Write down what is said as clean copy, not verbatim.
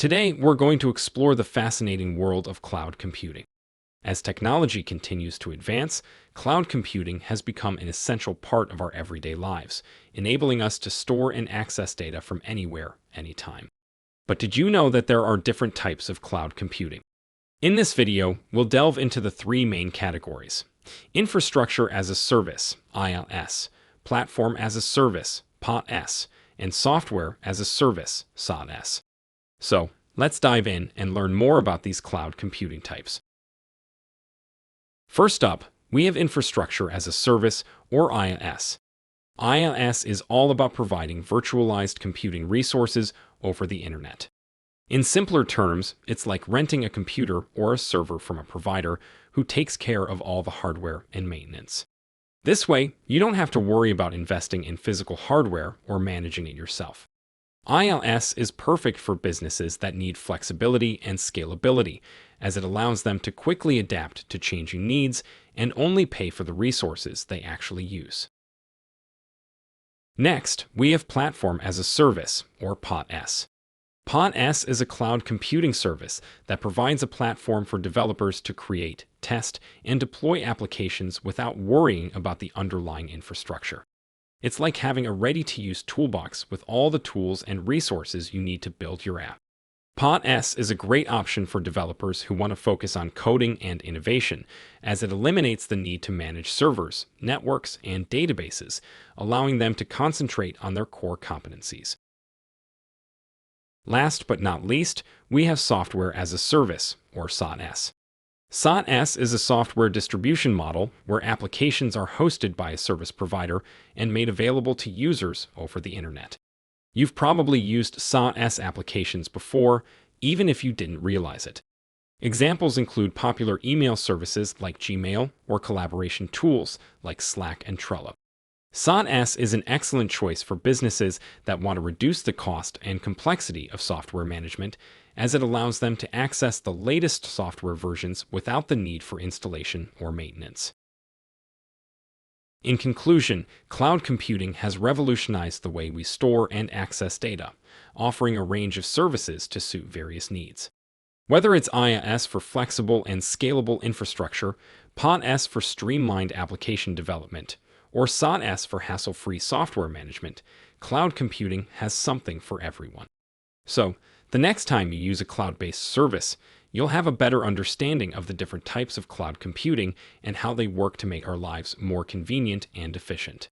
Today, we're going to explore the fascinating world of cloud computing. As technology continues to advance, cloud computing has become an essential part of our everyday lives, enabling us to store and access data from anywhere, anytime. But did you know that there are different types of cloud computing? In this video, we'll delve into the three main categories: Infrastructure as a Service, IaaS, Platform as a Service, PaaS, and Software as a Service, SaaS. So, let's dive in and learn more about these cloud computing types. First up, we have Infrastructure as a Service, or IaaS. IaaS is all about providing virtualized computing resources over the internet. In simpler terms, it's like renting a computer or a server from a provider who takes care of all the hardware and maintenance. This way, you don't have to worry about investing in physical hardware or managing it yourself. IaaS is perfect for businesses that need flexibility and scalability, as it allows them to quickly adapt to changing needs and only pay for the resources they actually use. Next, we have Platform as a Service, or PaaS. PaaS is a cloud computing service that provides a platform for developers to create, test, and deploy applications without worrying about the underlying infrastructure. It's like having a ready-to-use toolbox with all the tools and resources you need to build your app. PaaS is a great option for developers who want to focus on coding and innovation, as it eliminates the need to manage servers, networks, and databases, allowing them to concentrate on their core competencies. Last but not least, we have Software as a Service, or SaaS. SaaS is a software distribution model where applications are hosted by a service provider and made available to users over the internet. You've probably used SaaS applications before, even if you didn't realize it. Examples include popular email services like Gmail or collaboration tools like Slack and Trello. SaaS is an excellent choice for businesses that want to reduce the cost and complexity of software management, as it allows them to access the latest software versions without the need for installation or maintenance. In conclusion, cloud computing has revolutionized the way we store and access data, offering a range of services to suit various needs. Whether it's IaaS for flexible and scalable infrastructure, PaaS for streamlined application development, or SaaS for hassle-free software management, cloud computing has something for everyone. So, the next time you use a cloud-based service, you'll have a better understanding of the different types of cloud computing and how they work to make our lives more convenient and efficient.